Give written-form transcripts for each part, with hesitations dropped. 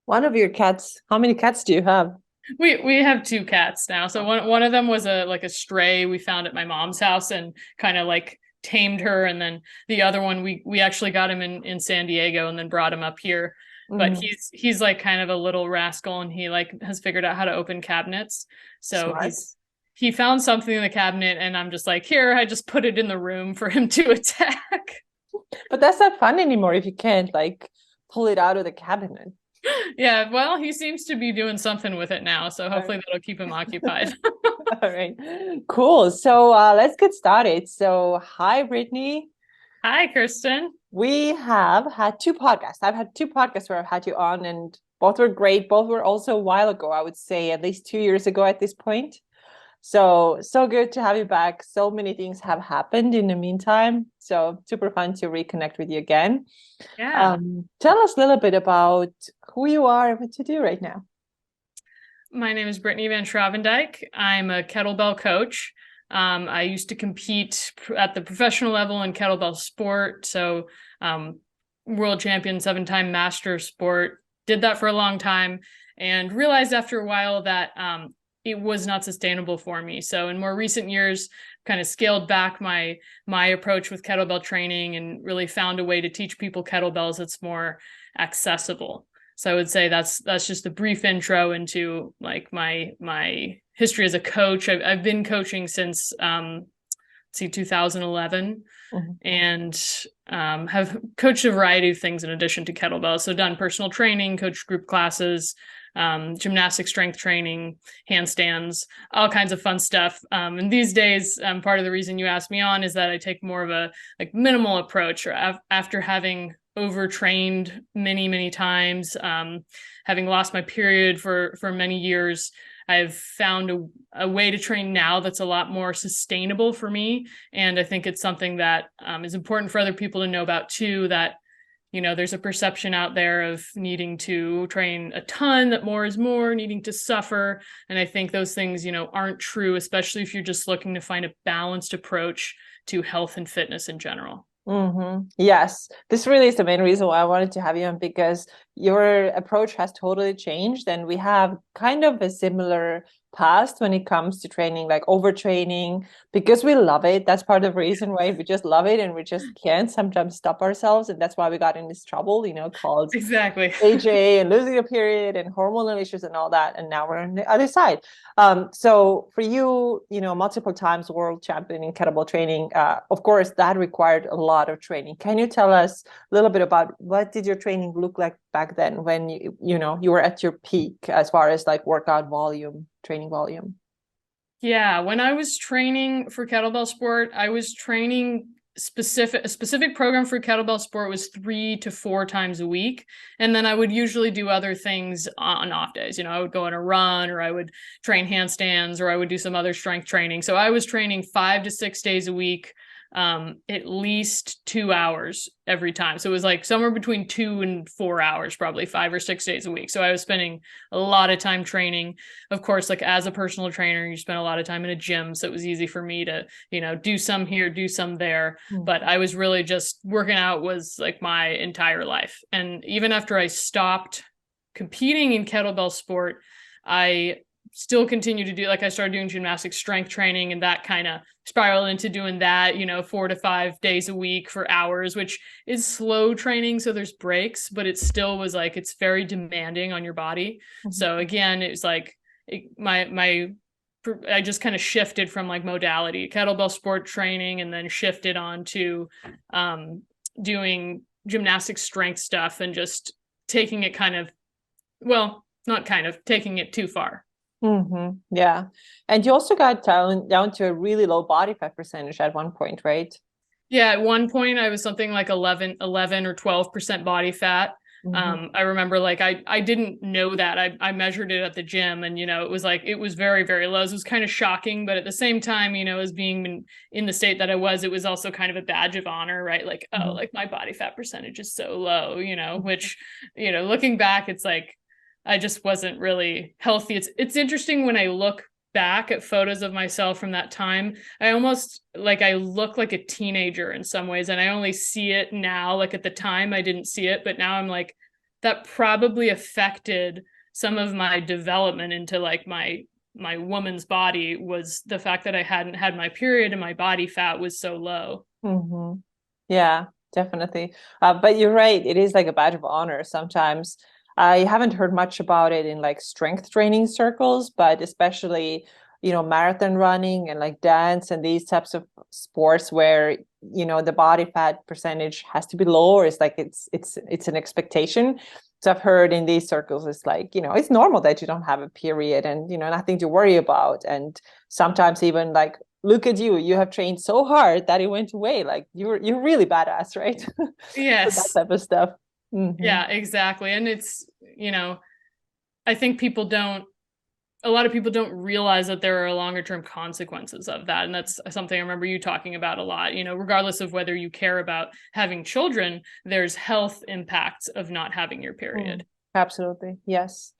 One of your cats, how many cats do you have? We have two cats now. So one of them was a stray we found at my mom's house and kind of like tamed her, and then the other one we actually got him in San Diego and then brought him up here. But Mm, he's like kind of a little rascal, and he like has figured out how to open cabinets. So smart. he found something in the cabinet, and I'm just like, here, I just put it in the room for him to attack. But that's not fun anymore if you can't like pull it out of the cabinet. Yeah, well, he seems to be doing something with it now, so All hopefully that'll keep him occupied. right. Cool. So let's get started. So hi, Brittany. Hi, Kristen. We have had two podcasts. I've had two podcasts where I've had you on, and both were great. Both were also a while ago, I would say at least 2 years ago at this point. So good to have you back. So many things have happened in the meantime. So super fun to reconnect with you again. Yeah. Tell us a little bit about who you are and what you do right now. My name is Brittany Van Schravendijk. I'm a kettlebell coach. I used to compete at the professional level in kettlebell sport. So, world champion, 7-time master sport. Did that for a long time and realized after a while that it was not sustainable for me. So, in more recent years, kind of scaled back my approach with kettlebell training and really found a way to teach people kettlebells that's more accessible. So I would say that's just a brief intro into like my history as a coach. I've been coaching since 2011, Mhm. and have coached a variety of things in addition to kettlebells. So done personal training, coached group classes, gymnastic strength training, handstands, all kinds of fun stuff. And these days, part of the reason you asked me on is that I take more of a like minimal approach, or after having overtrained many times, having lost my period for many years. I've found a way to train now that's a lot more sustainable for me. And I think it's something that is important for other people to know about too, that, there's a perception out there of needing to train a ton, that more is more, needing to suffer. And I think those things, aren't true, especially if you're just looking to find a balanced approach to health and fitness in general. Yes, this really is the main reason why I wanted to have you on because your approach has totally changed, and we have kind of a similar past when it comes to training, like overtraining, because we love it. That's part of the reason why we just love it and we just can't sometimes stop ourselves. And that's why we got in this trouble, called Exactly. AJ and losing a period and hormonal issues and all that. And now we're on the other side. So for you, multiple times world champion in kettlebell training, of course, that required a lot of training. Can you tell us a little bit about what did your training look like back then when you were at your peak as far as like workout volume, training volume? Yeah, when I was training for kettlebell sport, I was training a specific program for kettlebell sport was 3 to 4 times a week. And then I would usually do other things on off days. I would go on a run, or I would train handstands, or I would do some other strength training. So I was training 5 to 6 days a week, at least 2 hours every time. So it was like somewhere between 2 and 4 hours, probably 5 or 6 days a week. So I was spending a lot of time training. Of course, like as a personal trainer, you spend a lot of time in a gym. So it was easy for me to, do some here, do some there. Mm. But I was really just working out was like my entire life. And even after I stopped competing in kettlebell sport, I still continue to do, like, I started doing gymnastic strength training, and that kind of spiraled into doing that, 4 to 5 days a week for hours, which is slow training. So there's breaks, but it still was like, it's very demanding on your body. Mhm. So again, it was like I just kind of shifted from like modality, kettlebell sport training, and then shifted on to doing gymnastic strength stuff and just taking it kind of, well, not kind of taking it too far. Yeah. And you also got down to a really low body fat percentage at one point, right? Yeah, at one point I was something like 11 or 12% body fat. Hmm. I remember like I didn't know that. I measured it at the gym, and it was like it was very, very low. So it was kind of shocking, but at the same time, as being in the state that I was, it was also kind of a badge of honor, right? Like, oh, Hmm. like my body fat percentage is so low, which, looking back, it's like I just wasn't really healthy. It's interesting when I look back at photos of myself from that time. I almost like I look like a teenager in some ways, and I only see it now. Like at the time I didn't see it, but now I'm like, that probably affected some of my development into like my woman's body, was the fact that I hadn't had my period and my body fat was so low. Mm-hmm. Yeah, definitely. But you're right. It is like a badge of honor sometimes. I haven't heard much about it in like strength training circles, but especially, marathon running and like dance and these types of sports where, the body fat percentage has to be low, or it's like it's an expectation. So I've heard in these circles, it's like, it's normal that you don't have a period and, nothing to worry about. And sometimes even like, look at you have trained so hard that it went away, like you're really badass, right? So that Yes. type of stuff. Mm-hmm. Yeah, exactly. And it's, I think a lot of people don't realize that there are longer term consequences of that. And that's something I remember you talking about a lot. Regardless of whether you care about having children, there's health impacts of not having your period. Absolutely. Yes.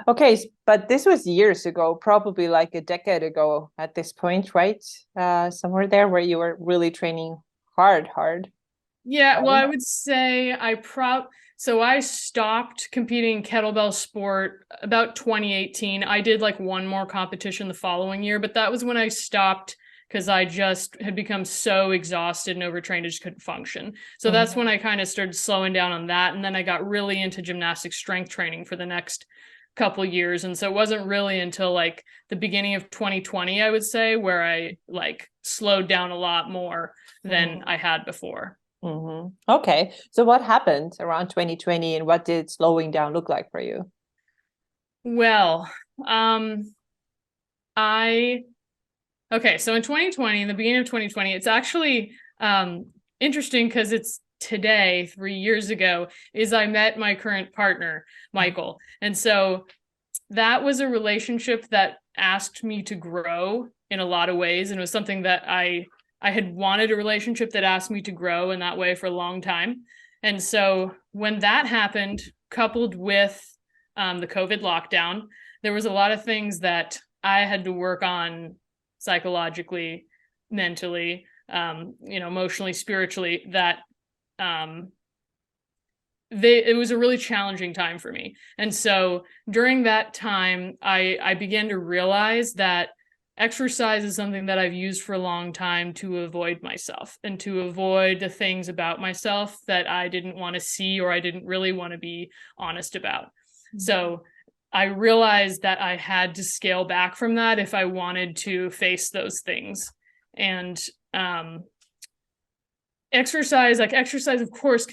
Okay. But this was years ago, probably like a decade ago at this point, right? Somewhere there where you were really training hard. Yeah, well, Right? I would say so I stopped competing kettlebell sport about 2018. I did like one more competition the following year, but that was when I stopped because I just had become so exhausted and overtrained, I just couldn't function. So that's when I kind of started slowing down on that. And then I got really into gymnastic strength training for the next couple years. And so it wasn't really until like the beginning of 2020, I would say, where I like slowed down a lot more than I had before. Mm-hmm. Okay. So what happened around 2020 and what did slowing down look like for you? Well, I okay, so in 2020, in the beginning of 2020, it's actually interesting because it's today, 3 years ago, is I met my current partner, Michael. And so that was a relationship that asked me to grow in a lot of ways. And it was something that I had wanted, a relationship that asked me to grow in that way for a long time. And so when that happened, coupled with the COVID lockdown, there was a lot of things that I had to work on psychologically, mentally, emotionally, spiritually, that it was a really challenging time for me. And so during that time, I began to realize that exercise is something that I've used for a long time to avoid myself and to avoid the things about myself that I didn't want to see or I didn't really want to be honest about. Mm-hmm. So I realized that I had to scale back from that if I wanted to face those things. And exercise of course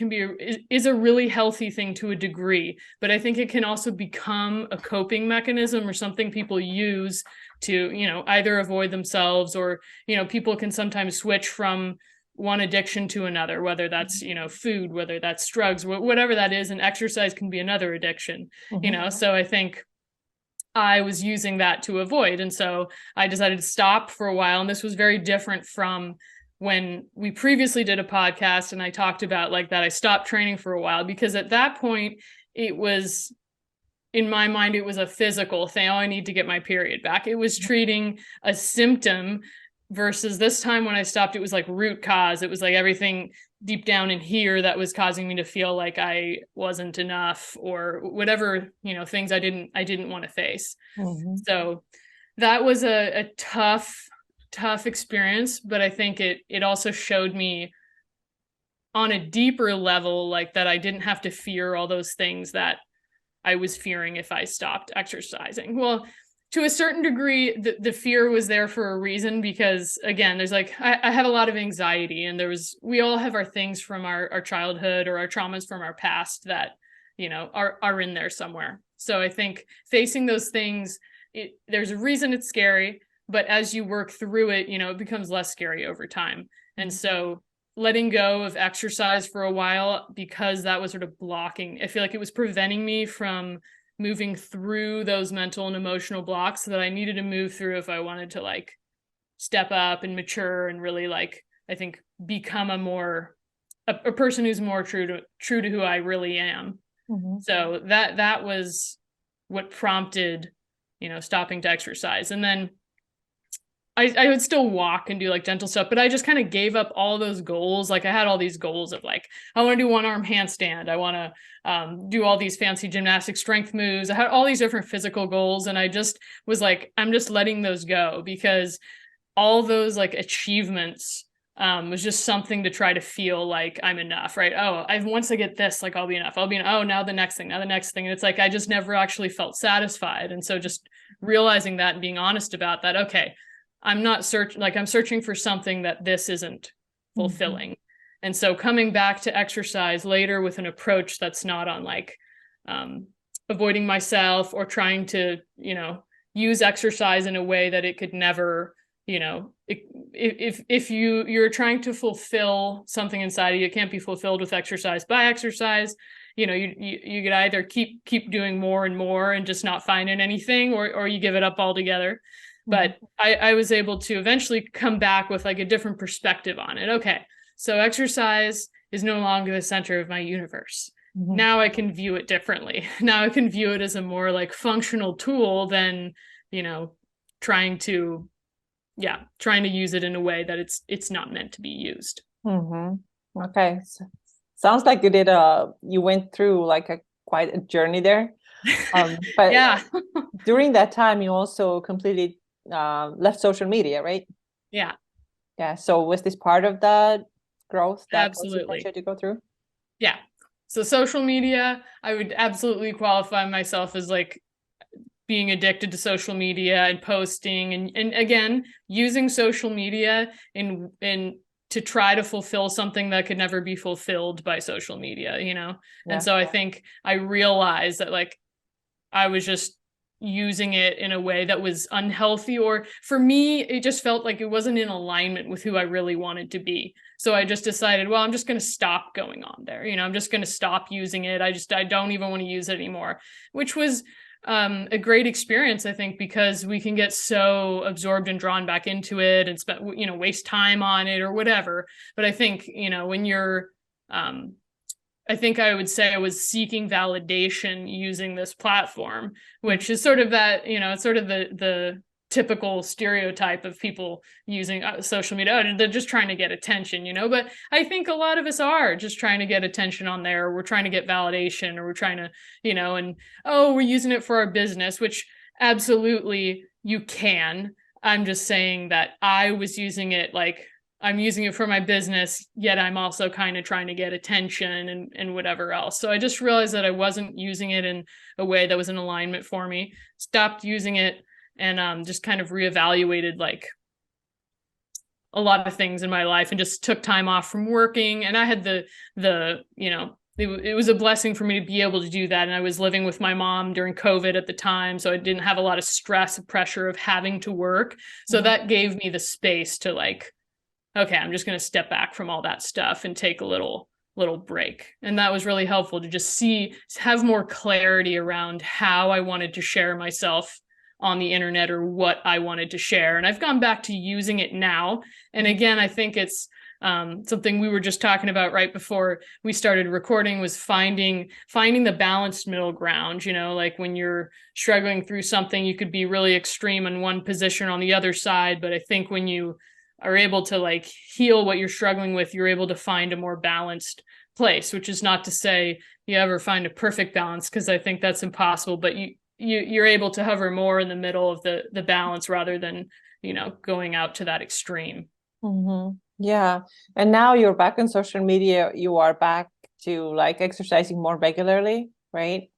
is a really healthy thing to a degree, but I think it can also become a coping mechanism or something people use to either avoid themselves, or people can sometimes switch from one addiction to another, whether that's food, whether that's drugs, whatever that is, and exercise can be another addiction. So I think I was using that to avoid, and so I decided to stop for a while. And this was very different from when we previously did a podcast and I talked about like that I stopped training for a while, because at that point it was, in my mind, it was a physical thing. Oh, I need to get my period back. It was treating a symptom, versus this time when I stopped, it was like root cause. It was like everything deep down in here that was causing me to feel like I wasn't enough, or whatever, things I didn't want to face. Mm-hmm. So that was a tough experience, but I think it also showed me on a deeper level, like that I didn't have to fear all those things that I was fearing if I stopped exercising. Well, to a certain degree, the fear was there for a reason, because again, there's like, I have a lot of anxiety, and we all have our things from our childhood or our traumas from our past that, are in there somewhere. So I think facing those things, there's a reason it's scary, but as you work through it, it becomes less scary over time. And so letting go of exercise for a while, because that was sort of blocking, I feel like it was preventing me from moving through those mental and emotional blocks that I needed to move through if I wanted to like step up and mature and really, like, I think become a person who's more true to who I really am. Mm-hmm. So that was what prompted, stopping to exercise. And then I would still walk and do like gentle stuff, but I just kind of gave up all those goals. Like I had all these goals of like, I want to do one arm handstand. I want to do all these fancy gymnastic strength moves. I had all these different physical goals. And I just was like, I'm just letting those go, because all those like achievements was just something to try to feel like I'm enough, right? Oh, once I get this, like I'll be enough. Oh, now the next thing, now the next thing. And it's like, I just never actually felt satisfied. And so just realizing that and being honest about that, okay, I'm not I'm searching for something that this isn't fulfilling. Mm-hmm. And so coming back to exercise later with an approach that's not on like avoiding myself or trying to, use exercise in a way that it could never, if you're trying to fulfill something inside of you, it can't be fulfilled with exercise by exercise. You could either keep doing more and more and just not finding anything, or you give it up altogether. But I was able to eventually come back with like a different perspective on it. Okay, so exercise is no longer the center of my universe. Mm-hmm. Now I can view it differently. Now I can view it as a more like functional tool than, trying to use it in a way that it's not meant to be used. Mm-hmm. Okay. So, sounds like you went through like quite a journey there. But yeah. During that time, you also completely left social media, right? Yeah. Yeah. So was this part of that growth that absolutely you to go through? Yeah. So social media, I would absolutely qualify myself as like being addicted to social media and posting and again, using social media in to try to fulfill something that could never be fulfilled by social media, Yeah. And so I think I realized that like I was just using it in a way that was unhealthy, or for me, it just felt like it wasn't in alignment with who I really wanted to be. So I just decided, well, I'm just going to stop going on there. I'm just going to stop using it. I don't even want to use it anymore, which was a great experience, I think, because we can get so absorbed and drawn back into it and spend, waste time on it or whatever. But I think, when you're, I think I would say I was seeking validation using this platform, which is sort of that, it's sort of the typical stereotype of people using social media. Oh, they're just trying to get attention, but I think a lot of us are just trying to get attention on there. We're trying to get validation, or we're trying to, and we're using it for our business, which absolutely you can. I'm just saying that I was using it like I'm using it for my business, yet I'm also kind of trying to get attention and whatever else. So I just realized that I wasn't using it in a way that was in alignment for me, stopped using it, and just kind of reevaluated like a lot of things in my life and just took time off from working. And I had it was a blessing for me to be able to do that. And I was living with my mom during COVID at the time, so I didn't have a lot of stress and pressure of having to work. So that gave me the space to like, okay, I'm just going to step back from all that stuff and take a little break. And that was really helpful to just have more clarity around how I wanted to share myself on the internet or what I wanted to share. And I've gone back to using it now. And again, I think it's something we were just talking about right before we started recording, was finding the balanced middle ground. Like when you're struggling through something, you could be really extreme in one position, on the other side. But I think when you are able to like heal what you're struggling with, you're able to find a more balanced place, which is not to say you ever find a perfect balance, because I think that's impossible, but you're able to hover more in the middle of the balance rather than, going out to that extreme. Mm-hmm. Yeah. And now you're back on social media. You are back to like exercising more regularly, right?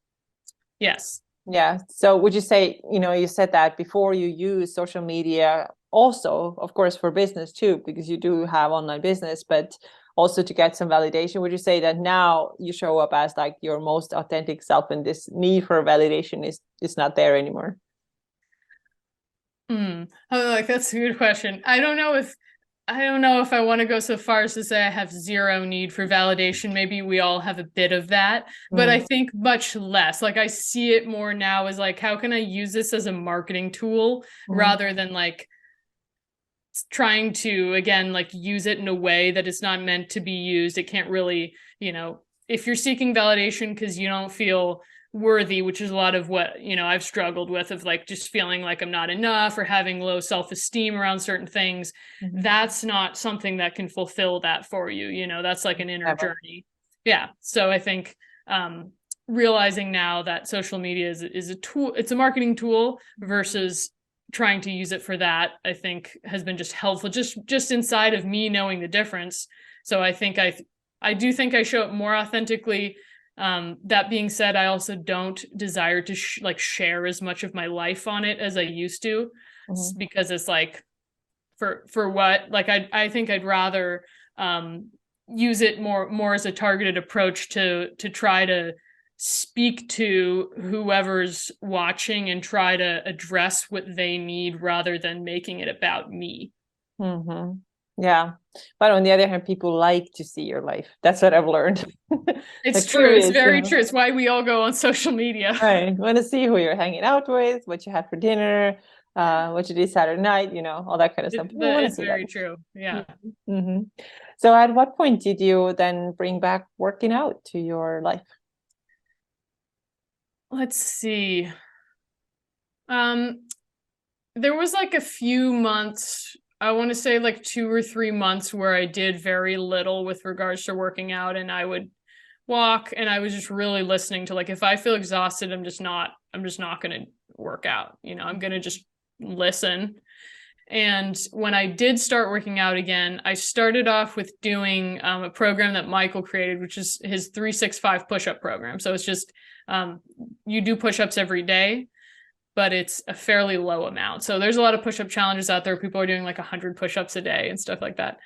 Yes. Yeah. So would you say, you said that before you use social media also, of course, for business too, because you do have online business, but also to get some validation. Would you say that now you show up as like your most authentic self, and this need for validation is not there anymore? That's a good question. I don't know if I want to go so far as to say I have zero need for validation. Maybe we all have a bit of that, but I think much less. Like I see it more now as like, how can I use this as a marketing tool rather than like trying to, again, like use it in a way that it's not meant to be used. It can't really, if you're seeking validation because you don't feel worthy, which is a lot of what, I've struggled with, of like just feeling like I'm not enough or having low self-esteem around certain things. That's not something that can fulfill that for you. That's like an inner journey. Yeah. So I think realizing now that social media is a tool, it's a marketing tool versus trying to use it for that, I think has been just helpful, just inside of me knowing the difference. So I think I do think I show it more authentically. That being said, I also don't desire to share as much of my life on it as I used to, because it's like, for what, like, I think I'd rather use it more as a targeted approach to try to speak to whoever's watching and try to address what they need rather than making it about me. Yeah. But on the other hand, people like to see your life. That's what I've learned. It's true. It's very true. It's why we all go on social media. Right. Want to see who you're hanging out with, what you had for dinner, what you did Saturday night, all that kind of stuff. It's very true. Yeah. So at what point did you then bring back working out to your life? Let's see. There was like a few months, I want to say like 2 or 3 months, where I did very little with regards to working out, and I would walk, and I was just really listening to, like, if I feel exhausted, I'm just not going to work out. I'm going to just listen. And when I did start working out again, I started off with doing a program that Michael created, which is his 365 push-up program. So it's just, you do push-ups every day, but it's a fairly low amount. So there's a lot of push-up challenges out there. People are doing like 100 push-ups a day and stuff like that.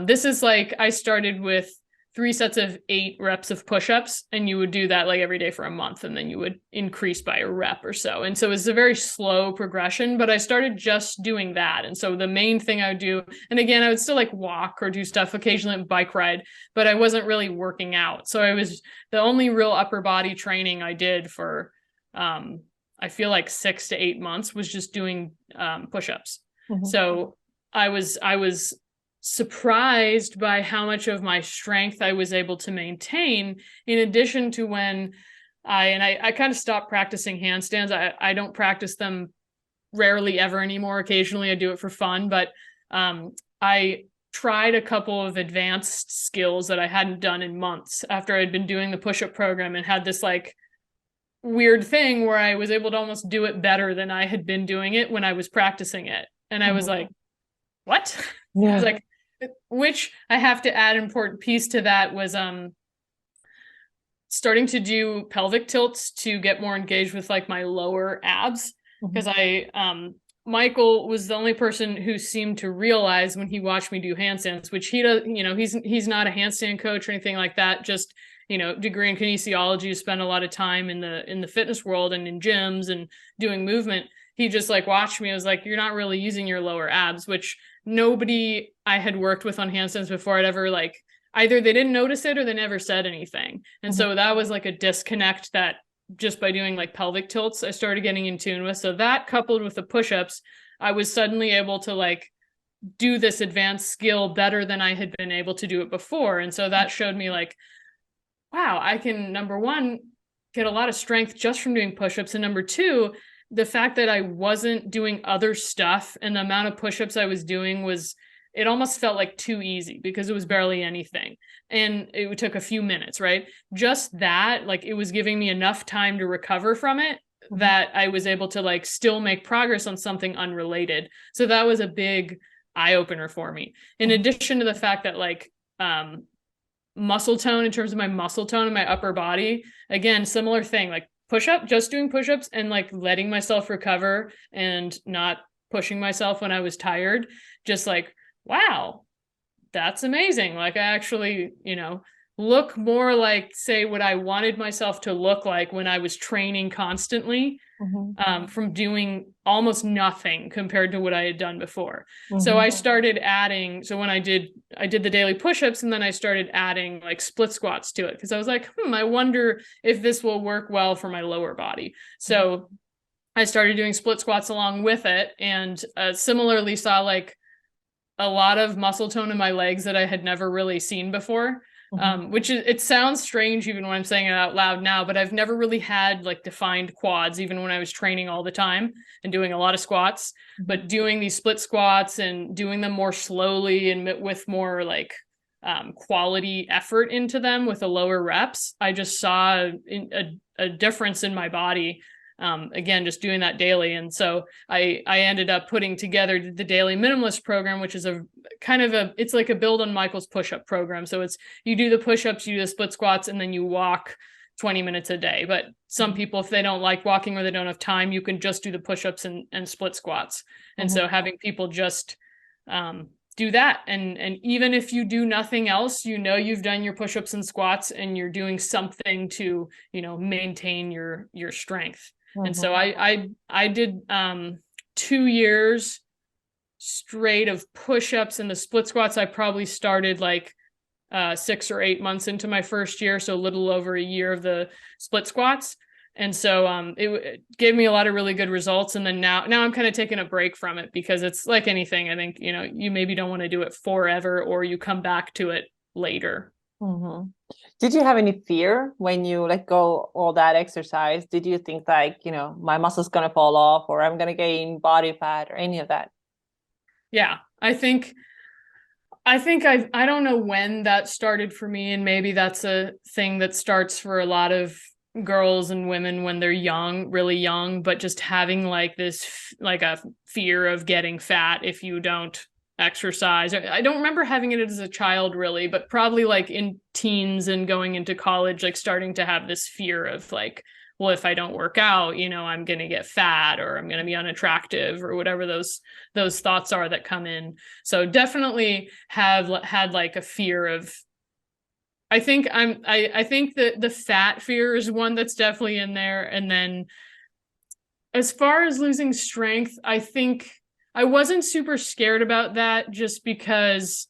This is like, I started with 3 sets of 8 reps of push-ups, and you would do that like every day for a month, and then you would increase by a rep or so. And so it's a very slow progression, but I started just doing that. And so the main thing I would do, and again, I would still like walk or do stuff, occasionally bike ride, but I wasn't really working out. So I was, the only real upper body training I did for, I feel like 6 to 8 months was just doing push-ups. So I was surprised by how much of my strength I was able to maintain, in addition to when I kind of stopped practicing handstands. I don't practice them rarely ever anymore. Occasionally I do it for fun, but I tried a couple of advanced skills that I hadn't done in months after I'd been doing the push-up program, and had this like weird thing where I was able to almost do it better than I had been doing it when I was practicing it. And I was like, what? Yeah. I was like, which I have to add an important piece to that was starting to do pelvic tilts to get more engaged with like my lower abs. Because Michael was the only person who seemed to realize when he watched me do handstands, which he does, he's not a handstand coach or anything like that, just degree in kinesiology, spent a lot of time in the fitness world and in gyms and doing movement. He just like watched me. I was like, you're not really using your lower abs, which nobody I had worked with on handstands before had ever, like, either they didn't notice it or they never said anything. And so that was like a disconnect that just by doing like pelvic tilts, I started getting in tune with. So that, coupled with the push-ups, I was suddenly able to like do this advanced skill better than I had been able to do it before. And so that showed me like, wow, I can, number one, get a lot of strength just from doing push-ups. And number two, the fact that I wasn't doing other stuff and the amount of push-ups I was doing was, it almost felt like too easy because it was barely anything. And it took a few minutes, right? Just that, like, it was giving me enough time to recover from it that I was able to like still make progress on something unrelated. So that was a big eye-opener for me. In addition to the fact that like, muscle tone, in terms of my muscle tone in my upper body, again, similar thing, like push-up, just doing push-ups and like letting myself recover and not pushing myself when I was tired, just like, wow, that's amazing. Like I actually, look more like, say, what I wanted myself to look like when I was training constantly, from doing almost nothing compared to what I had done before. So I started adding, so when I did the daily push-ups, and then I started adding like split squats to it, because I was like, I wonder if this will work well for my lower body. So I started doing split squats along with it, and similarly saw like a lot of muscle tone in my legs that I had never really seen before. which is, it sounds strange even when I'm saying it out loud now, but I've never really had like defined quads, even when I was training all the time and doing a lot of squats, but doing these split squats and doing them more slowly and with more like quality effort into them with the lower reps, I just saw a difference in my body. Again, just doing that daily. And so I ended up putting together the daily minimalist program, which is a kind of it's like a build on Michael's push-up program. So it's, you do the push-ups, you do the split squats, and then you walk 20 minutes a day. But some people, if they don't like walking or they don't have time, you can just do the push-ups and split squats. And so having people just do that. And even if you do nothing else, you've done your push-ups and squats and you're doing something to, maintain your strength. And so I did 2 years straight of push-ups and the split squats. I probably started like 6 or 8 months into my first year, so a little over a year of the split squats. And so it gave me a lot of really good results. And then now I'm kind of taking a break from it because it's like anything. I think, you maybe don't want to do it forever, or you come back to it later. Did you have any fear when you let go all that exercise? Did you think like, my muscle's going to fall off, or I'm going to gain body fat, or any of that? Yeah, I think I don't know when that started for me. And maybe that's a thing that starts for a lot of girls and women when they're young, really young, but just having like this, like a fear of getting fat if you don't exercise. I don't remember having it as a child really, but probably like in teens and going into college, like starting to have this fear of like, well, if I don't work out, I'm going to get fat, or I'm going to be unattractive, or whatever those thoughts are that come in. So definitely have had like a fear of, I think that the fat fear is one that's definitely in there. And then as far as losing strength, I think I wasn't super scared about that, just because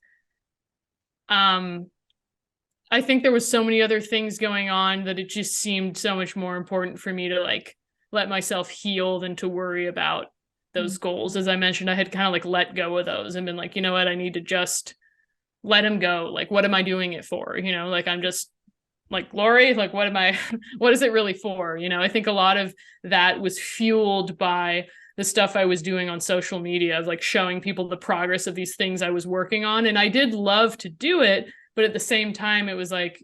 I think there was so many other things going on that it just seemed so much more important for me to like let myself heal than to worry about those goals. As I mentioned, I had kind of like let go of those and been like, you know what, I need to just let them go. Like, what am I doing it for? Like, I'm just like, Lori, like, what is it really for? I think a lot of that was fueled by the stuff I was doing on social media, of like showing people the progress of these things I was working on. And I did love to do it, but at the same time, it was like,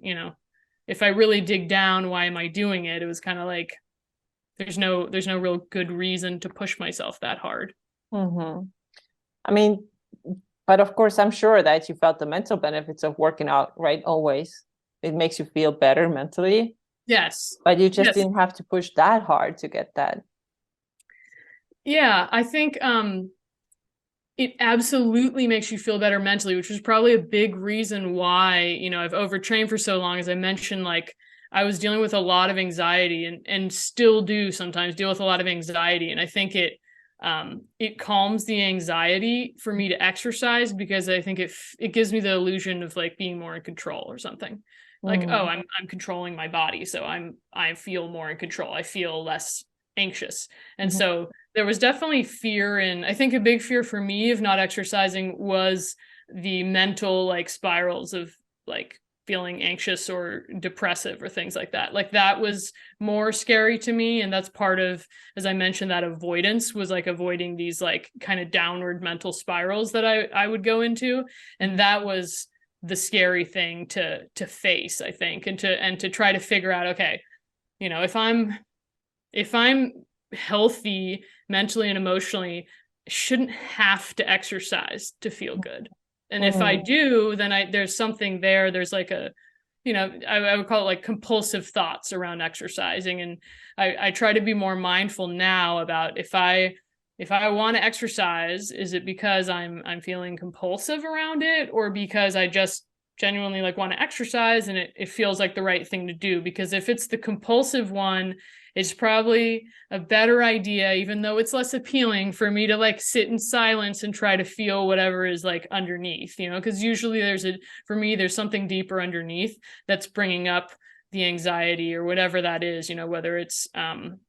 if I really dig down, why am I doing it? It was kind of like, there's no real good reason to push myself that hard. I mean, but of course, I'm sure that you felt the mental benefits of working out, right? Always. It makes you feel better mentally. Yes. But you just didn't have to push that hard to get that. Yeah, I think it absolutely makes you feel better mentally, which is probably a big reason why, I've overtrained for so long. As I mentioned, like I was dealing with a lot of anxiety and still do sometimes deal with a lot of anxiety. And I think it calms the anxiety for me to exercise, because I think it gives me the illusion of like being more in control or something. Like, oh, I'm controlling my body, so I feel more in control. I feel less anxious. And so there was definitely fear. And I think a big fear for me of not exercising was the mental like spirals of like feeling anxious or depressive or things like that. Like that was more scary to me. And that's part of, as I mentioned, that avoidance was like avoiding these like kind of downward mental spirals that I would go into. And that was the scary thing to face, I think, and to try to figure out, okay, if I'm healthy mentally and emotionally, I shouldn't have to exercise to feel good. And if I do, then there's something there. There's like a, I would call it like compulsive thoughts around exercising. And I try to be more mindful now about if I want to exercise, is it because I'm feeling compulsive around it, or because I just genuinely like want to exercise and it feels like the right thing to do? Because if it's the compulsive one, it's probably a better idea, even though it's less appealing, for me to like sit in silence and try to feel whatever is like underneath, because usually for me, there's something deeper underneath that's bringing up the anxiety or whatever that is, whether it's an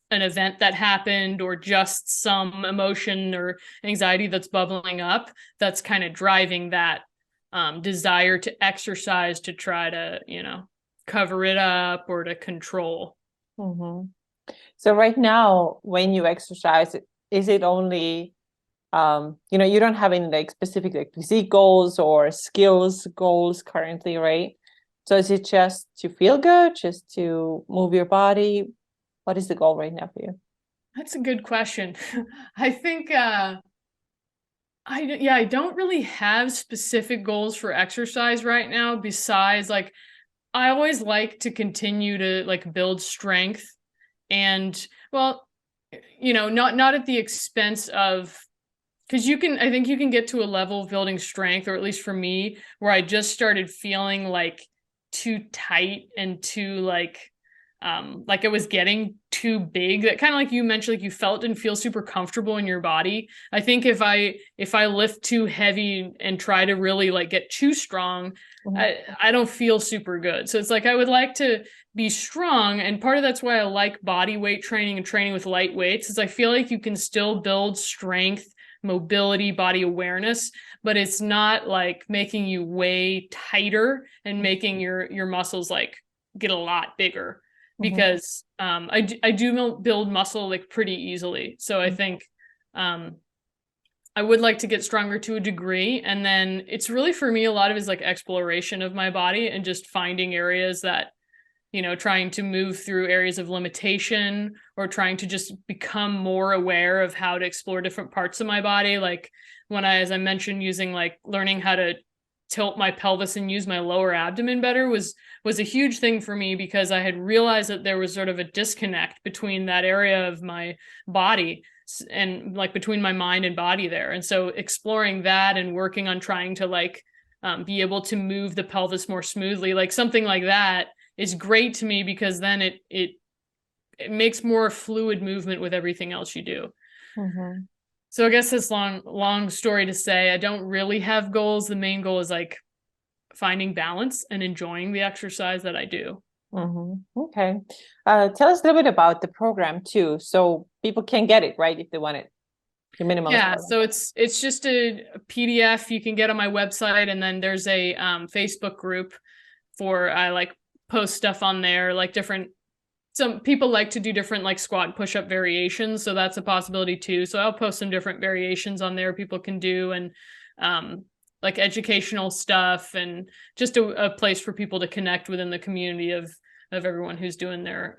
event that happened or just some emotion or anxiety that's bubbling up, that's kind of driving that desire to exercise to try to, cover it up or to control. Mm-hmm. So right now, when you exercise, is it only, you don't have any like specific like physique goals or skills goals currently, right? So is it just to feel good, just to move your body? What is the goal right now for you? That's a good question. I think I don't really have specific goals for exercise right now besides like I always like to continue to like build strength and well, not at the expense of because I think you can get to a level of building strength, or at least for me, where I just started feeling like too tight and too like it was getting too big. That kind of like you mentioned, like you felt didn't feel super comfortable in your body. I think if I lift too heavy and try to really like get too strong, I don't feel super good. So it's like I would like to be strong, and part of that's why I like body weight training and training with light weights, is I feel like you can still build strength, mobility, body awareness, but it's not like making you way tighter and making your muscles like get a lot bigger because I do build muscle like pretty easily. So I think I would like to get stronger to a degree. And then it's really for me, a lot of it is like exploration of my body and just finding areas that, trying to move through areas of limitation or trying to just become more aware of how to explore different parts of my body. Like as I mentioned, using like learning how to tilt my pelvis and use my lower abdomen better was a huge thing for me because I had realized that there was sort of a disconnect between that area of my body and like between my mind and body there. And so exploring that and working on trying to like be able to move the pelvis more smoothly, like something like that is great to me because then it makes more fluid movement with everything else you do. So I guess this long story to say, I don't really have goals. The main goal is like finding balance and enjoying the exercise that I do. Okay. Tell us a little bit about the program too, so people can get it, right, if they want it. The minimalist program. So it's just a PDF you can get on my website, and then there's a Facebook group for I like post stuff on there, like some people like to do different like squat and push-up variations, so that's a possibility too. So I'll post some different variations on there people can do, and like educational stuff, and just a place for people to connect within the community of everyone who's doing their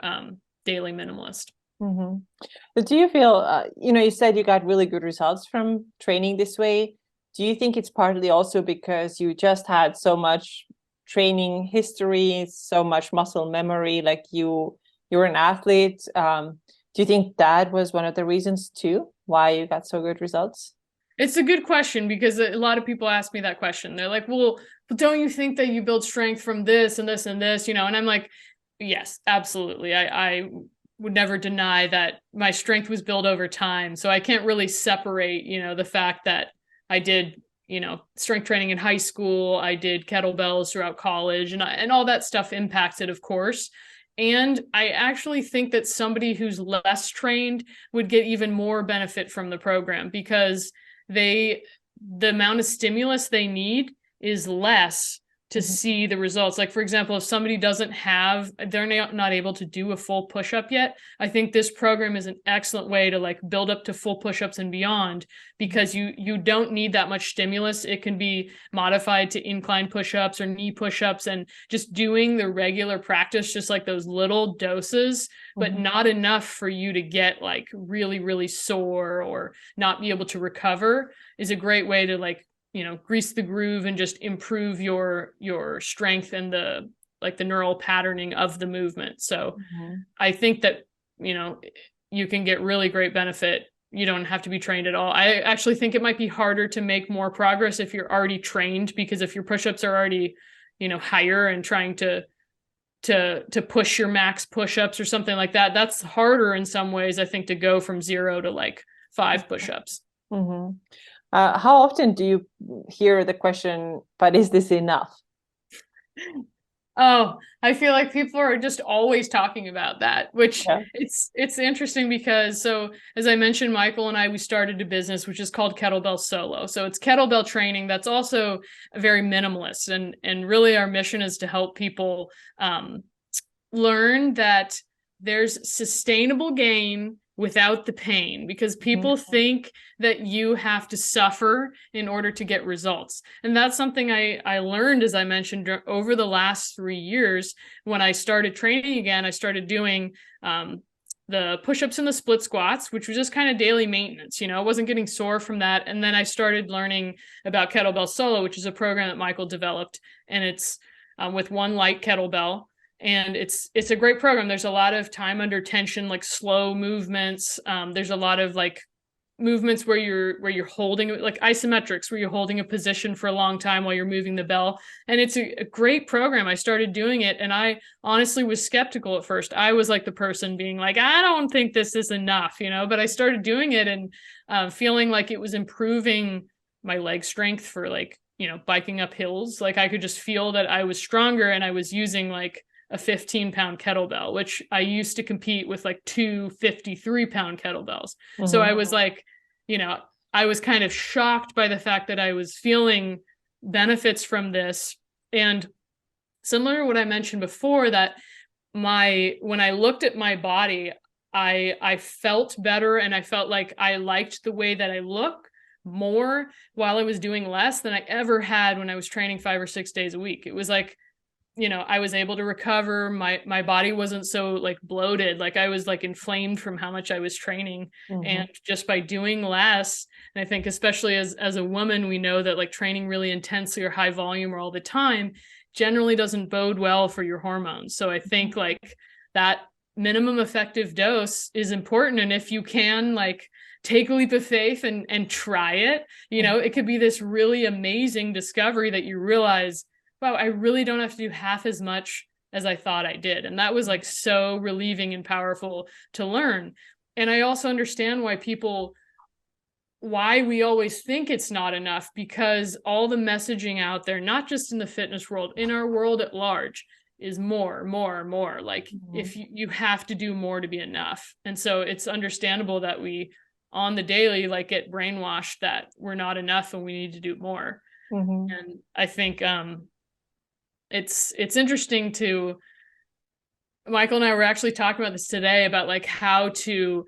daily minimalist. But do you feel, you said you got really good results from training this way. Do you think it's partly also because you just had so much training history, so much muscle memory, like you're an athlete? Do you think that was one of the reasons too, why you got so good results? It's a good question because a lot of people ask me that question. They're like, well, don't you think that you build strength from this and this and this, And I'm like, yes, absolutely. I would never deny that my strength was built over time. So I can't really separate, the fact that I did, strength training in high school, I did kettlebells throughout college, and all that stuff impacts it, of course. And I actually think that somebody who's less trained would get even more benefit from the program because the amount of stimulus they need is less to see the results. Like, for example, if somebody they're not able to do a full push-up yet, I think this program is an excellent way to like build up to full push-ups and beyond, because you don't need that much stimulus. It can be modified to incline push-ups or knee push-ups, and just doing the regular practice, just like those little doses, but not enough for you to get like really, really sore or not be able to recover, is a great way to like, grease the groove and just improve your strength and the neural patterning of the movement. So I think that, you can get really great benefit. You don't have to be trained at all. I actually think it might be harder to make more progress if you're already trained, because if your push-ups are already, higher and trying to push your max push-ups or something like that, that's harder in some ways, I think, to go from 0 to like 5 push-ups. How often do you hear the question, but is this enough? Oh, I feel like people are just always talking about that, which Yeah. it's interesting because, so as I mentioned, Michael and I, we started a business which is called Kettlebell Solo. So it's kettlebell training that's also very minimalist, and really our mission is to help people learn that there's sustainable gain without the pain, because people think that you have to suffer in order to get results. And that's something I learned, as I mentioned, over the last 3 years. When I started training again, I started doing the push-ups and the split squats, which was just kind of daily maintenance. I wasn't getting sore from that. And then I started learning about Kettlebell Solo, which is a program that Michael developed, and it's with one light kettlebell. And it's a great program. There's a lot of time under tension, like slow movements. There's a lot of like movements where you're holding, like isometrics, where you're holding a position for a long time while you're moving the bell. And it's a great program. I started doing it, and I honestly was skeptical at first. I was like the person being like, I don't think this is enough, but I started doing it and feeling like it was improving my leg strength for like, biking up hills. Like I could just feel that I was stronger, and I was using like a 15-pound kettlebell, which I used to compete with like two 53-pound kettlebells. So I was like, I was kind of shocked by the fact that I was feeling benefits from this. And similar to what I mentioned before, that when I looked at my body, I felt better, and I felt like I liked the way that I look more while I was doing less than I ever had when I was training 5 or 6 days a week. It was like, I was able to recover. My body wasn't so like bloated. Like I was like inflamed from how much I was training. And just by doing less, and I think especially as a woman, we know that like training really intensely or high volume or all the time generally doesn't bode well for your hormones. So I think like that minimum effective dose is important. And if you can like take a leap of faith and try it, it could be this really amazing discovery that you realize, wow, I really don't have to do half as much as I thought I did. And that was like so relieving and powerful to learn. And I also understand why we always think it's not enough, because all the messaging out there, not just in the fitness world, in our world at large, is more, more, more. Like if you have to do more to be enough. And so it's understandable that we on the daily like get brainwashed that we're not enough and we need to do more. And I think it's interesting to, Michael and I were actually talking about this today, about like how to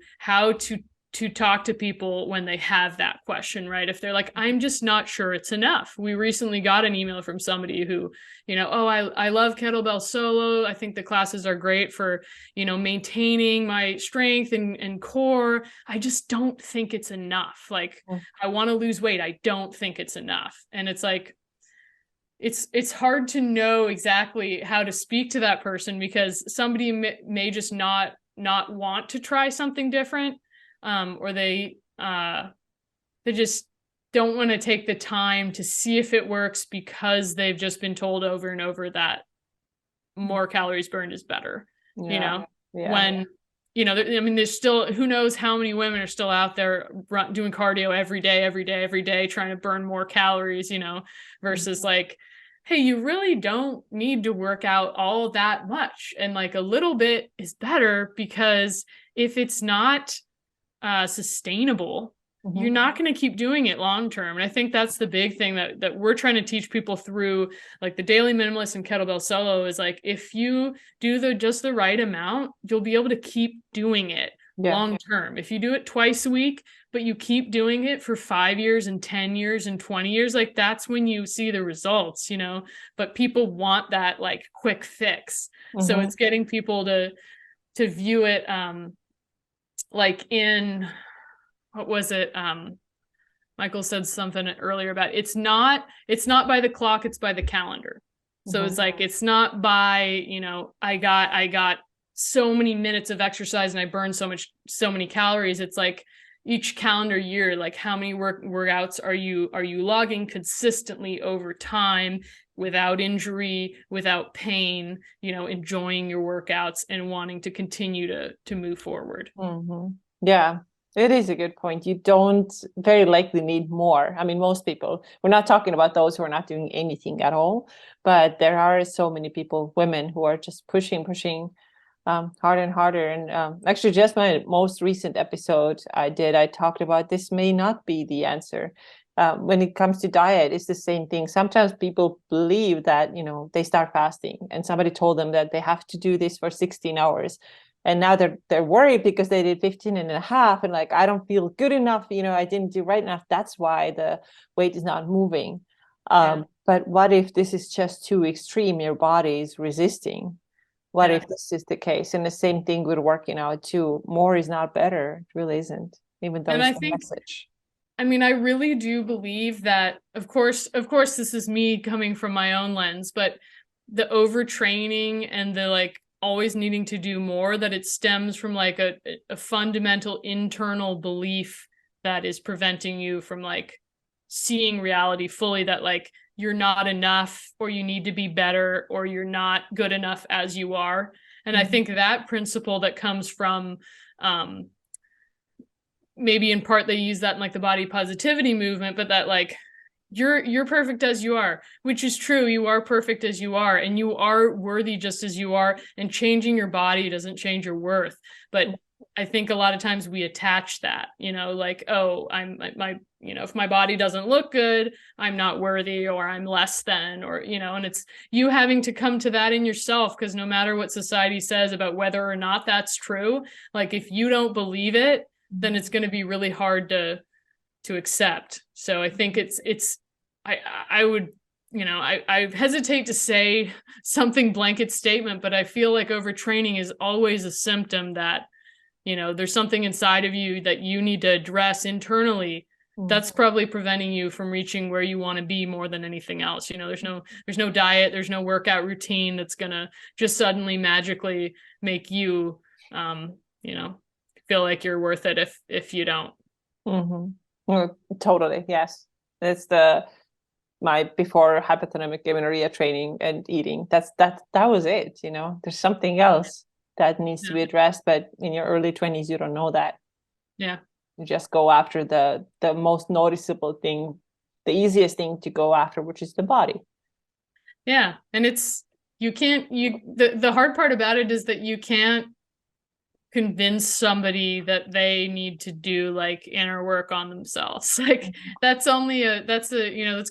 talk to people when they have that question, right? If they're like, I'm just not sure it's enough. We recently got an email from somebody who, oh, I love Kettlebell Solo. I think the classes are great for, maintaining my strength and core. I just don't think it's enough. Like I want to lose weight. I don't think it's enough. And it's like, it's hard to know exactly how to speak to that person, because somebody may just not want to try something different, or they just don't want to take the time to see if it works, because they've just been told over and over that more calories burned is better. When I mean, there's still, who knows how many women are still out there doing cardio every day, trying to burn more calories, versus like, hey, you really don't need to work out all that much. And like a little bit is better, because if it's not sustainable, you're not going to keep doing it long term. And I think that's the big thing that we're trying to teach people through like the Daily Minimalist and Kettlebell Solo, is like, if you do just the right amount, you'll be able to keep doing it long term. If you do it twice a week, but you keep doing it for 5 years and 10 years and 20 years, like that's when you see the results, but people want that like quick fix. So it's getting people to view it like in, what was it? Michael said something earlier about it's not by the clock, it's by the calendar. So it's like, it's not by, I got so many minutes of exercise and I burned so many calories. It's like each calendar year, like how many workouts are you logging consistently over time, without injury, without pain, enjoying your workouts and wanting to continue to move forward. Yeah. It is a good point. You don't very likely need more. I mean, most people, we're not talking about those who are not doing anything at all, but there are so many people, women, who are just pushing harder and harder. And actually, just my most recent episode I talked about this may not be the answer. When it comes to diet, it's the same thing. Sometimes people believe that, they start fasting and somebody told them that they have to do this for 16 hours. And now they're worried because they did 15 and a half and like, I don't feel good enough, I didn't do right enough. That's why the weight is not moving. But what if this is just too extreme? Your body is resisting. What if this is the case? And the same thing with working out too. More is not better. It really isn't, even though And it's I the think, message. I mean, I really do believe that, of course, this is me coming from my own lens, but the overtraining and the like always needing to do more, that it stems from like a fundamental internal belief that is preventing you from like seeing reality fully, that like you're not enough, or you need to be better, or you're not good enough as you are. And I think that principle that comes from maybe in part they use that in like the body positivity movement, but that like you're perfect as you are, which is true. You are perfect as you are, and you are worthy just as you are, and changing your body doesn't change your worth. But I think a lot of times we attach that, like, oh, I'm my if my body doesn't look good, I'm not worthy, or I'm less than, or and it's you having to come to that in yourself, because no matter what society says about whether or not that's true, like if you don't believe it, then it's going to be really hard to accept. So I think I would, I hesitate to say something blanket statement, but I feel like overtraining is always a symptom that, there's something inside of you that you need to address internally. That's probably preventing you from reaching where you want to be more than anything else. There's no diet, there's no workout routine that's going to just suddenly magically make you, feel like you're worth it if you don't. Totally, yes. It's my before hypothalamic amenorrhea training and eating. That was it. There's something else that needs to be addressed, but in your early 20s you don't know that. Yeah, you just go after the most noticeable thing, the easiest thing to go after, which is the body. Yeah, and the hard part about it is that you can't convince somebody that they need to do like inner work on themselves. Like that's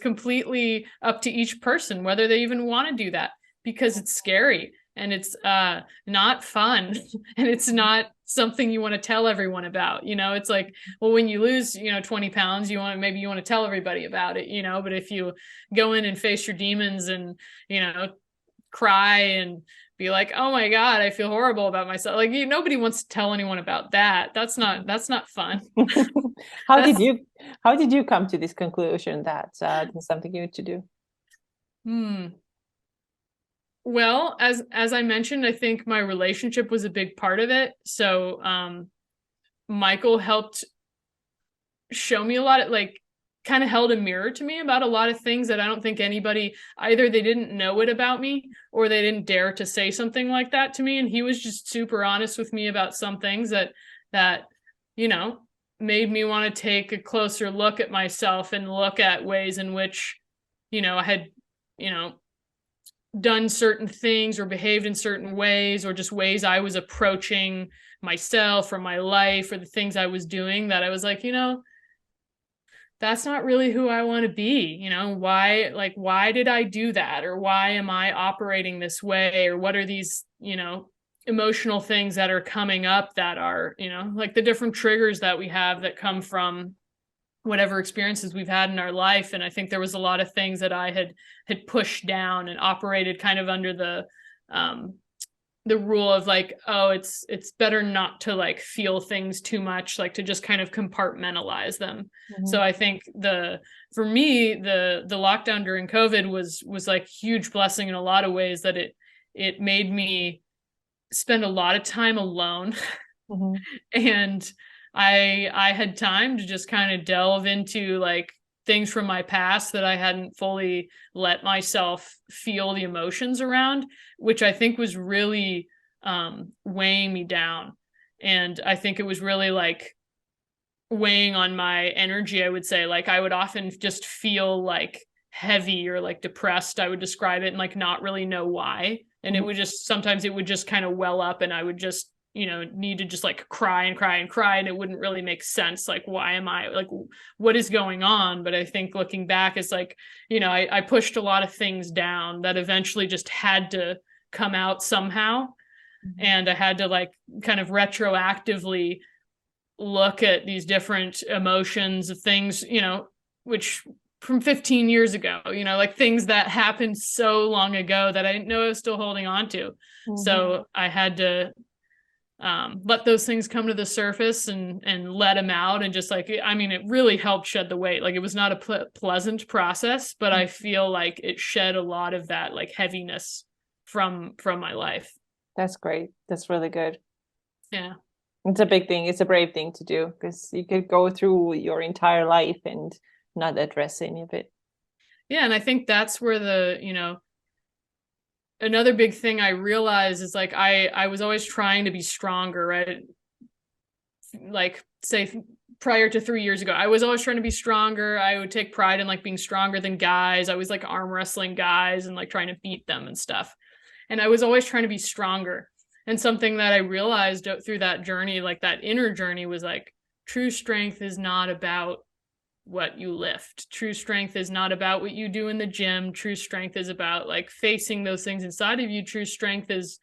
completely up to each person whether they even want to do that, because it's scary and it's not fun and it's not something you want to tell everyone about. It's like, well, when you lose 20 pounds, you want to tell everybody about it, but if you go in and face your demons and cry and be like, oh my God, I feel horrible about myself. Like nobody wants to tell anyone about that. That's not fun. How did you come to this conclusion that it's something you need to do? Well, as I mentioned, I think my relationship was a big part of it. So Michael helped show me a lot of like kind of held a mirror to me about a lot of things that I don't think anybody, either they didn't know it about me or they didn't dare to say something like that to me. And he was just super honest with me about some things that made me want to take a closer look at myself and look at ways in which, I had, done certain things or behaved in certain ways, or just ways I was approaching myself or my life or the things I was doing that I was like, that's not really who I want to be. Why did I do that? Or why am I operating this way? Or what are these, emotional things that are coming up that are, like the different triggers that we have that come from whatever experiences we've had in our life. And I think there was a lot of things that I had pushed down and operated kind of under the rule of like, oh, it's better not to like feel things too much, like to just kind of compartmentalize them. So I think for me, the lockdown during COVID was like huge blessing in a lot of ways, that it made me spend a lot of time alone. And I had time to just kind of delve into like things from my past that I hadn't fully let myself feel the emotions around, which I think was really weighing me down. And I think it was really like weighing on my energy, I would say. Like I would often just feel like heavy or like depressed, I would describe it, and like not really know why. And it would just, sometimes it would just kind of well up, and I would just, need to just like cry and cry and cry, and it wouldn't really make sense. Like, why am I like, what is going on? But I think looking back, it's like, I pushed a lot of things down that eventually just had to come out somehow. And I had to like kind of retroactively look at these different emotions of things, which from 15 years ago, like things that happened so long ago that I didn't know I was still holding on to. So I had to let those things come to the surface and let them out. And just like, I mean, it really helped shed the weight. Like it was not a pleasant process, but I feel like it shed a lot of that like heaviness from my life. That's great. That's really good. Yeah. It's a big thing. It's a brave thing to do, because you could go through your entire life and not address any of it. Yeah. And I think that's where another big thing I realized is like, I was always trying to be stronger, right? Like say prior to 3 years ago, I was always trying to be stronger. I would take pride in like being stronger than guys. I was like arm wrestling guys and like trying to beat them and stuff. And I was always trying to be stronger. And something that I realized through that journey, like that inner journey, was like, true strength is not about what you lift. True strength is not about what you do in the gym. True strength is about like facing those things inside of you. True strength is,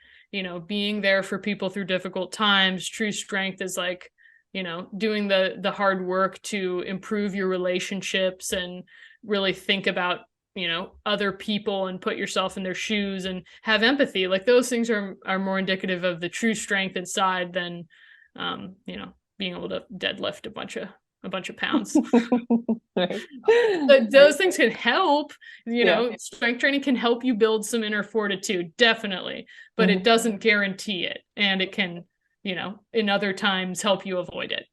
being there for people through difficult times. True strength is like, doing the hard work to improve your relationships and really think about other people and put yourself in their shoes and have empathy. Like those things are more indicative of the true strength inside than being able to deadlift a bunch of pounds. Right. But those things can help. Yeah. Strength training can help you build some inner fortitude, definitely, but it doesn't guarantee it, and it can in other times help you avoid it.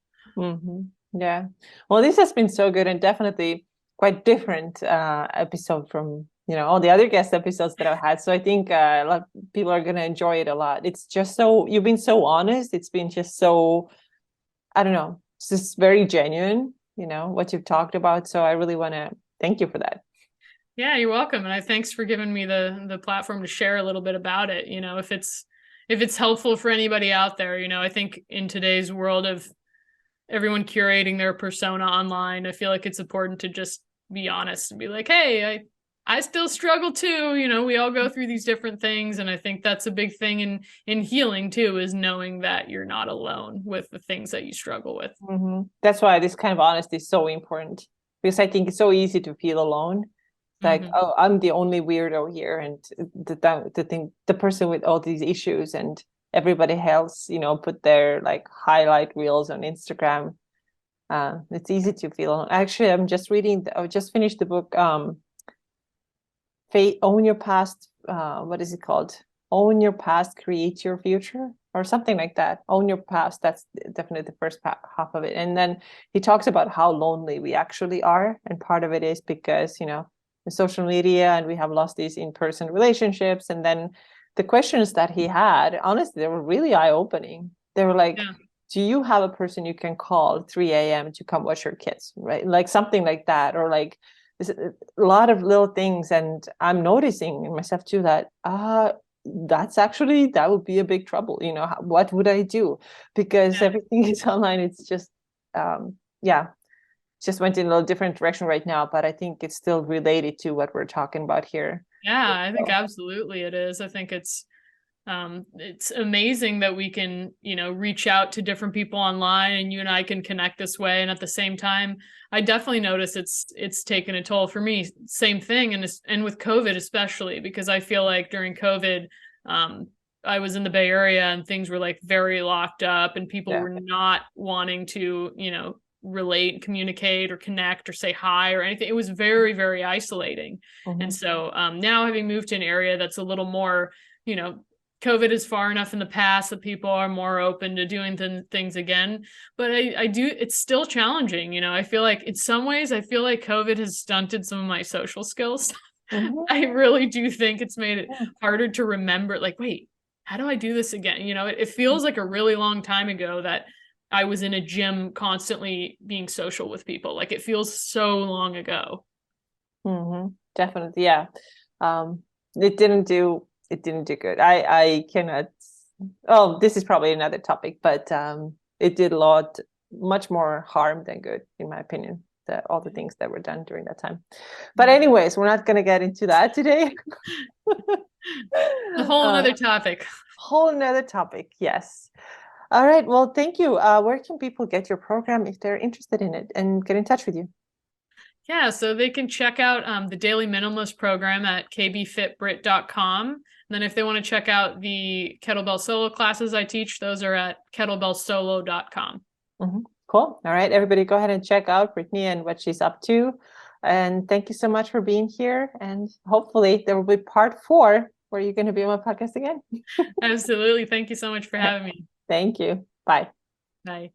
Yeah. Well, this has been so good, and definitely quite different episode from all the other guest episodes that I've had. So I think a lot of people are going to enjoy it a lot. It's just so, you've been so honest. It's been just so, I don't know, it's just very genuine, what you've talked about. So I really want to thank you for that. Yeah, you're welcome. And thanks for giving me the platform to share a little bit about it. If it's helpful for anybody out there, I think in today's world of everyone curating their persona online, I feel like it's important to just be honest and be like, hey, I still struggle too. We all go through these different things. And I think that's a big thing in healing too, is knowing that you're not alone with the things that you struggle with. That's why this kind of honesty is so important, because I think it's so easy to feel alone. Like, oh, I'm the only weirdo here, and the person with all these issues, and everybody else, put their like highlight reels on Instagram. It's easy to feel alone. Actually, I just finished the book, Own Your Past. What is it called? Own Your Past, Create Your Future, or something like that. Own Your Past. That's definitely the first half of it. And then he talks about how lonely we actually are. And part of it is because, the social media, and we have lost these in-person relationships. And then the questions that he had, honestly, they were really eye-opening. They were like, do you have a person you can call at 3 a.m. to come watch your kids, right? Like something like that, or like a lot of little things. And I'm noticing in myself too that that would be a big trouble. What would I do? Because everything is online. It's just just went in a little different direction right now, but I think it's still related to what we're talking about here. Yeah, I think absolutely it is. I think it's amazing that we can, reach out to different people online, and you and I can connect this way. And at the same time, I definitely notice it's taken a toll for me. Same thing. And with COVID, especially, because I feel like during COVID, I was in the Bay Area and things were like very locked up, and people were not wanting to, relate, communicate, or connect, or say hi or anything. It was very, very isolating. And so now, having moved to an area that's a little more, COVID is far enough in the past that people are more open to doing things again. But it's still challenging. I feel like in some ways, COVID has stunted some of my social skills. I really do think it's made it harder to remember, like, wait, how do I do this again? It feels like a really long time ago that I was in a gym constantly being social with people. Like it feels so long ago. Definitely, yeah. It didn't do good. I cannot. Oh, this is probably another topic, but it did a lot, much more harm than good, in my opinion. All the things that were done during that time. But anyways, we're not going to get into that today. A whole another topic. Whole another topic, yes. All right. Well, thank you. Where can people get your program if they're interested in it and get in touch with you? Yeah, so they can check out the Daily Minimalist program at kbfitbrit.com. And then if they want to check out the Kettlebell Solo classes I teach, those are at kettlebellsolo.com. Cool. All right, everybody, go ahead and check out Brittany and what she's up to. And thank you so much for being here. And hopefully there will be part 4 where you're going to be on my podcast again. Absolutely. Thank you so much for having me. Thank you. Bye. Bye.